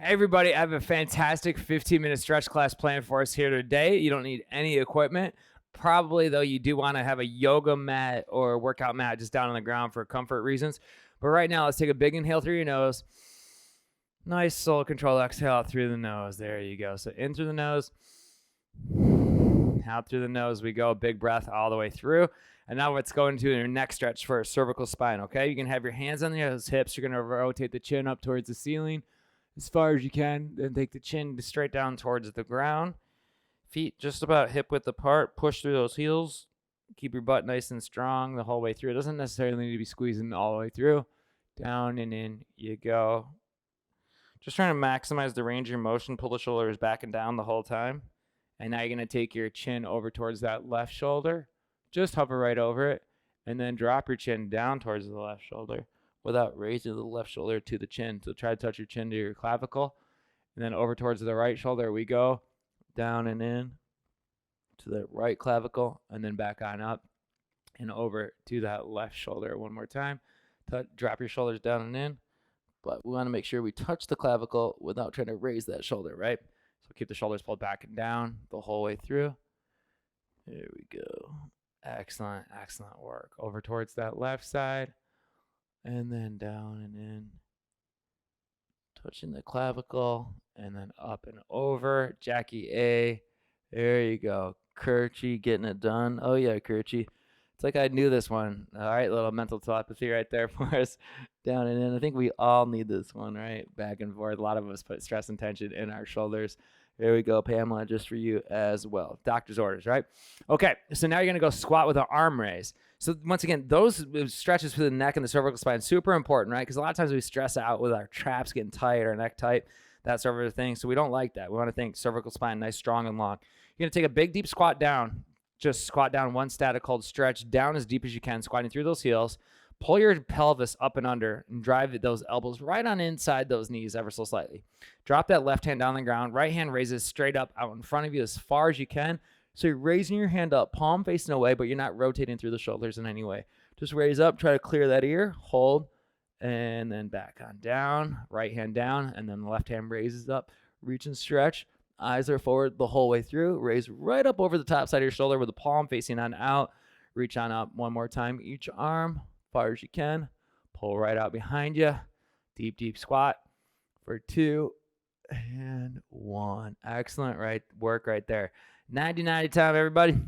Hey everybody, I have a fantastic 15-minute stretch class planned for us here today. You don't need any equipment. Probably, though, you do want to have a yoga mat or a workout mat just down on the ground for comfort reasons. But right now, let's take a big inhale through your nose. Nice slow controlled exhale out through the nose. There you go. So in through the nose, out through the nose we go. Big breath all the way through. And now let's go into your neck stretch for cervical spine, okay? You can have your hands on your hips. You're going to rotate the chin up towards the ceiling as far as you can, then take the chin straight down towards the ground. Feet just about hip width apart. Push through those heels. Keep your butt nice and strong the whole way through. It doesn't necessarily need to be squeezing all the way through. Down and in you go. Just trying to maximize the range of your motion. Pull the shoulders back and down the whole time. And now you're going to take your chin over towards that left shoulder. Just hover right over it. And then drop your chin down towards the left shoulder without raising the left shoulder to the chin. So try to touch your chin to your clavicle. And then over towards the right shoulder we go. Down and in to the right clavicle. And then back on up. And over to that left shoulder one more time. Drop your shoulders down and in. But we want to make sure we touch the clavicle without trying to raise that shoulder, right? So keep the shoulders pulled back and down the whole way through. There we go. Excellent, excellent work. Over towards that left side. And then down and in. Touching the clavicle. And then up and over. Jackie A. There you go. Kirchi getting it done. Oh, yeah, Kirchi. It's like I knew this one. All right, little mental telepathy right there for us. Down and in. I think we all need this one, right? Back and forth. A lot of us put stress and tension in our shoulders. There we go, Pamela, just for you as well. Doctor's orders, right? Okay, so now you're going to go squat with an arm raise. So once again, those stretches for the neck and the cervical spine, super important, right? Because a lot of times we stress out with our traps getting tight or neck tight, that sort of thing. So we don't like that. We want to think cervical spine, nice, strong, and long. You're going to take a big, deep squat down. Just squat down one static hold stretch, down as deep as you can, squatting through those heels. Pull your pelvis up and under and drive those elbows right on inside those knees ever so slightly. Drop that left hand down on the ground. Right hand raises straight up out in front of you as far as you can. So you're raising your hand up, palm facing away, but you're not rotating through the shoulders in any way. Just raise up, try to clear that ear, hold, and then back on down. Right hand down, and then the left hand raises up. Reach and stretch. Eyes are forward the whole way through. Raise right up over the top side of your shoulder with the palm facing on out. Reach on up one more time. Each arm, far as you can. Pull right out behind you. Deep, deep squat for 2 and 1. Excellent work right there. 90-90 time, everybody.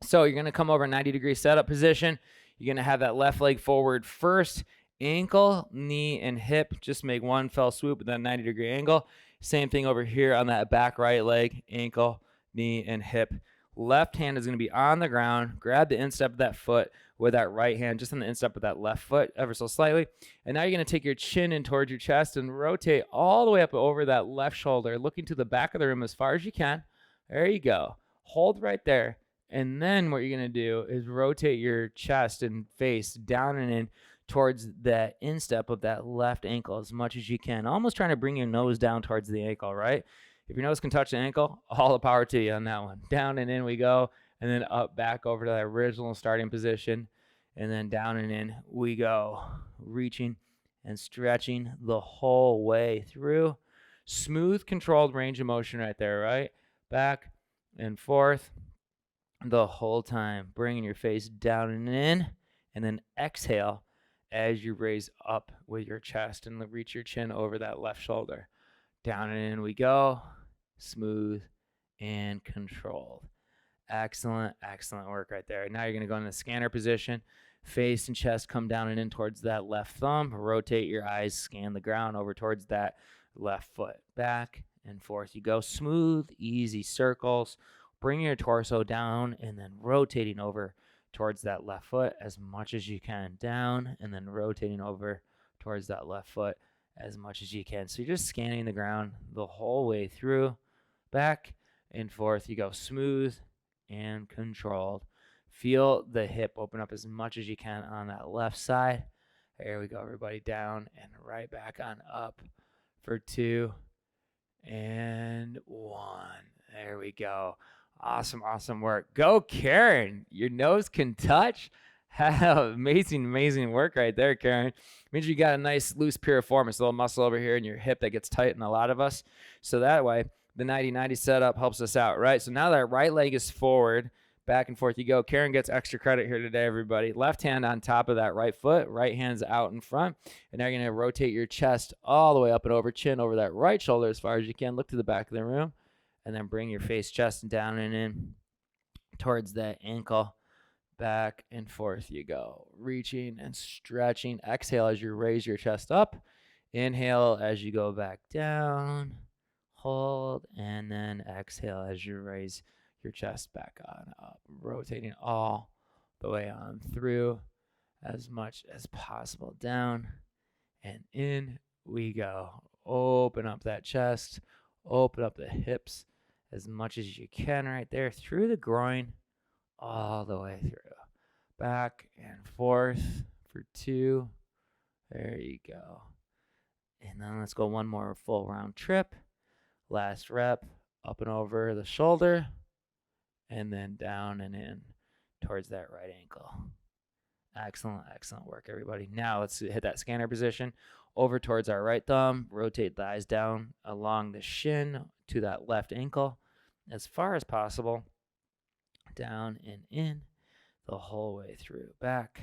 So you're going to come over 90-degree setup position. You're going to have that left leg forward first. Ankle, knee, and hip. Just make one fell swoop with that 90-degree angle. Same thing over here on that back right leg, ankle, knee, and hip. Left hand is going to be on the ground. Grab the instep of that foot with that right hand, just on the instep of that left foot ever so slightly. And now you're going to take your chin in towards your chest and rotate all the way up over that left shoulder, looking to the back of the room as far as you can. There you go. Hold right there. And then what you're going to do is rotate your chest and face down and in towards that instep of that left ankle as much as you can. Almost trying to bring your nose down towards the ankle, right? If your nose can touch the ankle, all the power to you on that one. Down and in we go, and then up back over to that original starting position, and then down and in we go. Reaching and stretching the whole way through. Smooth, controlled range of motion right there, right? Back and forth the whole time. Bringing your face down and in, and then exhale as you raise up with your chest and reach your chin over that left shoulder. Down and in we go. Smooth and controlled. Excellent, excellent work right there. Now you're going to go in the scanner position. Face and chest come down and in towards that left thumb. Rotate your eyes, scan the ground over towards that left foot. Back and forth you go. Smooth, easy circles. Bring your torso down and then rotating over towards that left foot as much as you can. Down and then rotating over towards that left foot as much as you can. So you're just scanning the ground the whole way through. Back and forth you go. Smooth and controlled. Feel the hip open up as much as you can on that left side. There we go, everybody. Down and right back on up for 2 and 1. There we go. Awesome, awesome work. Go, Karen. Your nose can touch. Amazing work right there, Karen. Means you got a nice loose piriformis, a little muscle over here in your hip that gets tight in a lot of us. So that way, the 90-90 setup helps us out, right? So now that right leg is forward, back and forth you go. Karen gets extra credit here today, everybody. Left hand on top of that right foot, right hand's out in front. And now you're going to rotate your chest all the way up and over, chin over that right shoulder as far as you can. Look to the back of the room. And then bring your face, chest down and in towards that ankle. Back and forth you go. Reaching and stretching. Exhale as you raise your chest up. Inhale as you go back down. Hold. And then exhale as you raise your chest back on up. Rotating all the way on through as much as possible. Down and in we go. Open up that chest. Open up the hips as much as you can right there through the groin. All the way through. Back and forth for 2. There you go. And then let's go one more full round trip. Last rep. Up and over the shoulder. And then down and in towards that right ankle. Excellent work, everybody. Now let's hit that scanner position. Over towards our right thumb. Rotate the eyes down along the shin to that left ankle as far as possible. Down and in the whole way through. Back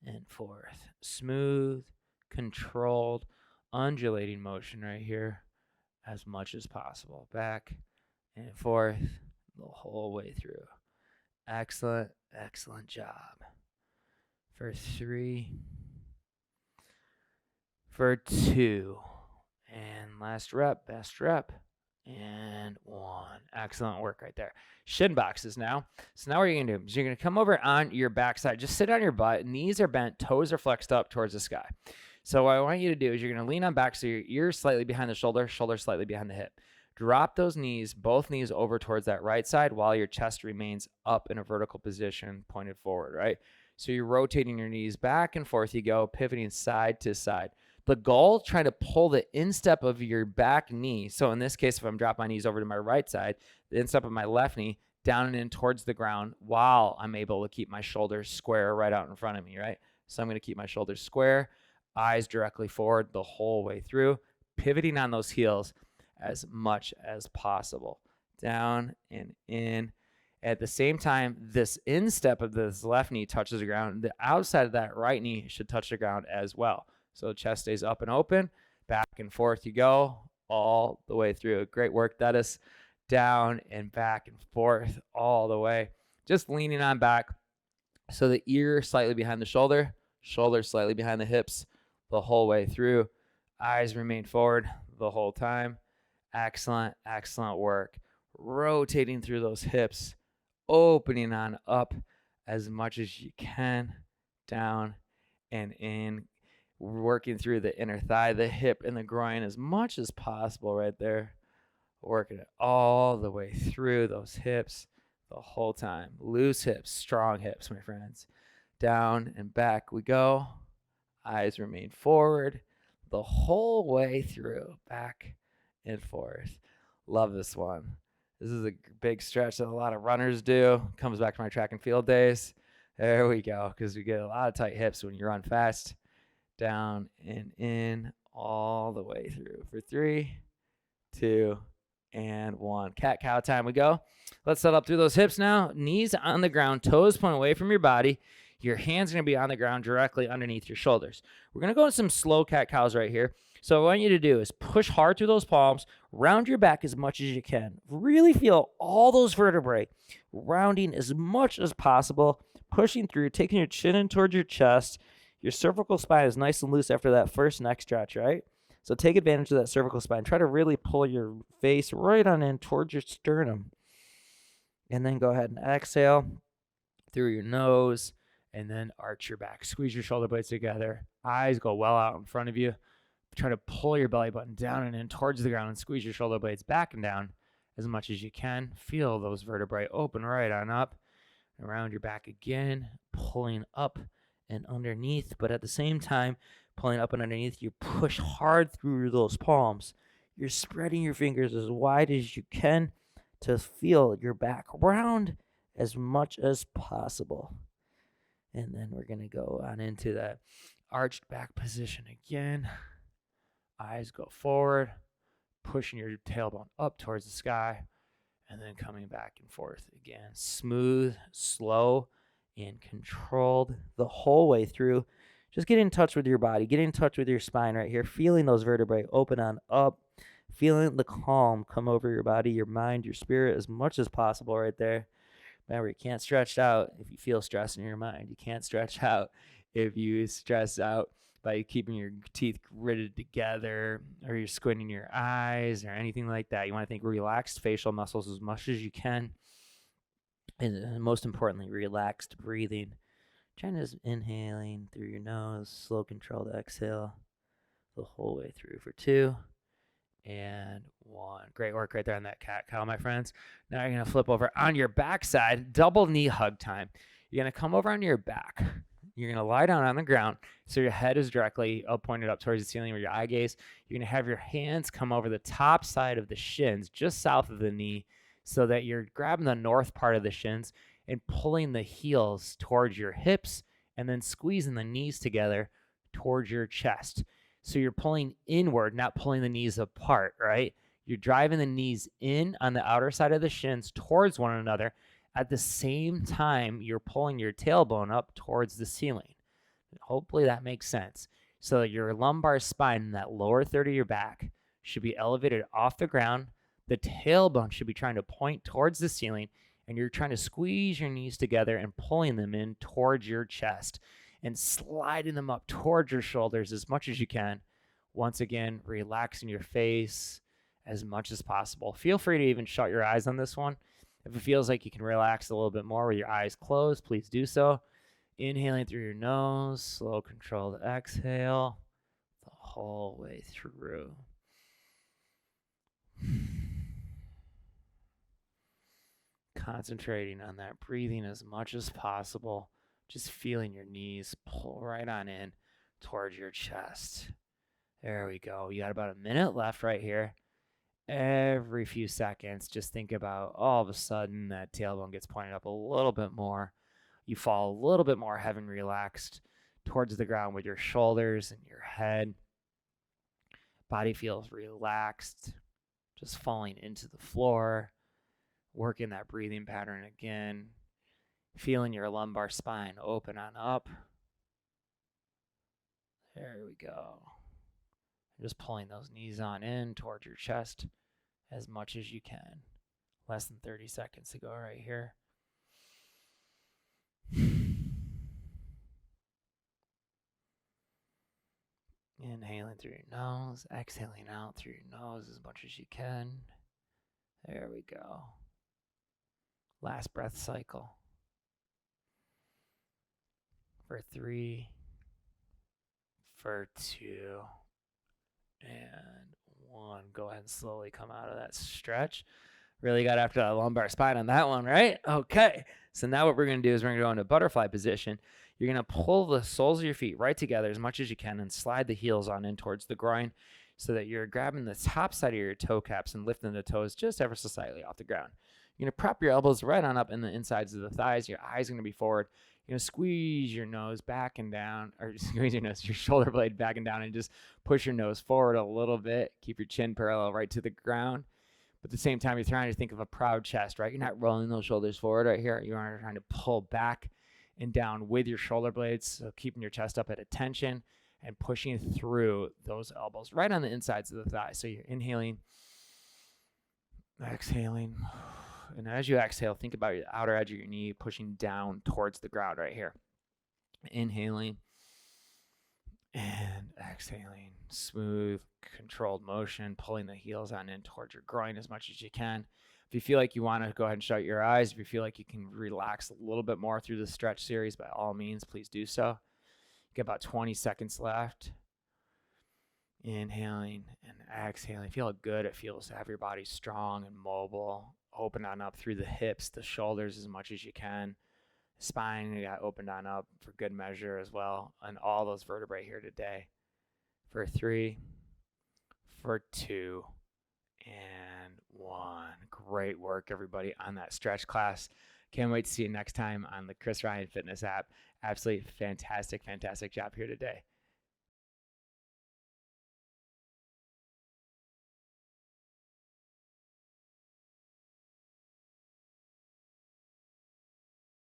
and forth. Smooth, controlled, undulating motion right here as much as possible. Back and forth the whole way through. Excellent job. For 3. For 2. And last rep, best rep. And 1. Excellent work right there. Shin boxes now. So now what you're going to do is you're going to come over on your backside. Just sit on your butt. Knees are bent. Toes are flexed up towards the sky. So what I want you to do is you're going to lean on back so your ears slightly behind the shoulder slightly behind the hip. Drop those knees, both knees over towards that right side while your chest remains up in a vertical position, pointed forward, right? So you're rotating your knees back and forth. You go, pivoting side to side. The goal, try to pull the instep of your back knee. So in this case, if I'm dropping my knees over to my right side, the instep of my left knee down and in towards the ground while I'm able to keep my shoulders square right out in front of me, right? So I'm going to keep my shoulders square, eyes directly forward the whole way through, pivoting on those heels as much as possible. Down and in. At the same time, this instep of this left knee touches the ground. The outside of that right knee should touch the ground as well. So chest stays up and open. Back and forth you go all the way through. Great work, Dennis. Down and back and forth all the way. Just leaning on back. So the ear slightly behind the shoulder slightly behind the hips the whole way through. Eyes remain forward the whole time. Excellent work. Rotating through those hips. Opening on up as much as you can. Down and in. Working through the inner thigh, the hip, and the groin as much as possible right there. Working it all the way through those hips the whole time. Loose hips, strong hips, my friends. Down and back we go. Eyes remain forward the whole way through. Back and forth. Love this one. This is a big stretch that a lot of runners do. Comes back to my track and field days. There we go, because we get a lot of tight hips when you run fast. Down and in all the way through for 3, 2, and 1. Cat-cow time we go. Let's set up through those hips now. Knees on the ground, toes point away from your body. Your hands are going to be on the ground directly underneath your shoulders. We're going to go into some slow cat-cows right here. So what I want you to do is push hard through those palms, round your back as much as you can. Really feel all those vertebrae rounding as much as possible, pushing through, taking your chin in towards your chest. Your cervical spine is nice and loose after that first neck stretch, right? So take advantage of that cervical spine. Try to really pull your face right on in towards your sternum. And then go ahead and exhale through your nose and then arch your back. Squeeze your shoulder blades together. Eyes go well out in front of you. Try to pull your belly button down and in towards the ground and squeeze your shoulder blades back and down as much as you can. Feel those vertebrae open right on up. Around your back again, pulling up and underneath, but at the same time, pulling up and underneath, you push hard through those palms. You're spreading your fingers as wide as you can to feel your back round as much as possible. And then we're going to go on into that arched back position again. Eyes go forward, pushing your tailbone up towards the sky, and then coming back and forth again. Smooth, slow, and controlled the whole way through. Just get in touch with your body. Get in touch with your spine right here. Feeling those vertebrae open on up. Feeling the calm come over your body, your mind, your spirit as much as possible right there. Remember, you can't stretch out if you feel stress in your mind. You can't stretch out if you stress out by keeping your teeth gritted together or you're squinting your eyes or anything like that. You want to think relaxed facial muscles as much as you can. And most importantly, relaxed breathing. Trying to inhaling through your nose, slow controlled exhale the whole way through for 2 and 1. Great work right there on that cat cow, my friends. Now you're going to flip over on your backside, double knee hug time. You're going to come over on your back. You're going to lie down on the ground so your head is directly up, pointed up towards the ceiling with your eye gaze. You're going to have your hands come over the top side of the shins, just south of the knee, so that you're grabbing the north part of the shins and pulling the heels towards your hips and then squeezing the knees together towards your chest. So you're pulling inward, not pulling the knees apart, right? You're driving the knees in on the outer side of the shins towards one another. At the same time, you're pulling your tailbone up towards the ceiling. Hopefully that makes sense. So your lumbar spine in that lower third of your back should be elevated off the ground. The tailbone should be trying to point towards the ceiling, and you're trying to squeeze your knees together and pulling them in towards your chest and sliding them up towards your shoulders as much as you can. Once again, relaxing your face as much as possible. Feel free to even shut your eyes on this one. If it feels like you can relax a little bit more with your eyes closed, please do so. Inhaling through your nose, slow controlled exhale the whole way through. Concentrating on that breathing as much as possible. Just feeling your knees pull right on in towards your chest. There we go. You got about a minute left right here. Every few seconds, just think about all of a sudden that tailbone gets pointed up a little bit more. You fall a little bit more heavy and relaxed towards the ground with your shoulders and your head. Body feels relaxed, just falling into the floor. Working that breathing pattern again. Feeling your lumbar spine open on up. There we go. Just pulling those knees on in towards your chest as much as you can. Less than 30 seconds to go right here. Inhaling through your nose, exhaling out through your nose as much as you can. There we go. Last breath cycle. For 3, for 2, and 1. Go ahead and slowly come out of that stretch. Really got after that lumbar spine on that one, right? Okay. So now what we're going to do is we're going to go into butterfly position. You're going to pull the soles of your feet right together as much as you can and slide the heels on in towards the groin so that you're grabbing the top side of your toe caps and lifting the toes just ever so slightly off the ground. You're going to prop your elbows right on up in the insides of the thighs. Your eyes are going to be forward. You're going to squeeze your nose back and down, or squeeze your nose, your shoulder blade back and down, and just push your nose forward a little bit. Keep your chin parallel right to the ground. But at the same time, you're trying to think of a proud chest, right? You're not rolling those shoulders forward right here. You are trying to pull back and down with your shoulder blades, so keeping your chest up at attention and pushing through those elbows right on the insides of the thighs. So you're inhaling, exhaling. And as you exhale, think about your outer edge of your knee pushing down towards the ground right here. Inhaling and exhaling. Smooth, controlled motion, pulling the heels on in towards your groin as much as you can. If you feel like you want to go ahead and shut your eyes, if you feel like you can relax a little bit more through the stretch series, by all means, please do so. You get about 20 seconds left. Inhaling and exhaling. Feel how good it feels to have your body strong and mobile. Open on up through the hips, the shoulders as much as you can. Spine, you got opened on up for good measure as well. And all those vertebrae here today. For 3, for 2, and 1. Great work, everybody, on that stretch class. Can't wait to see you next time on the Chris Ryan Fitness app. Absolutely fantastic, fantastic job here today.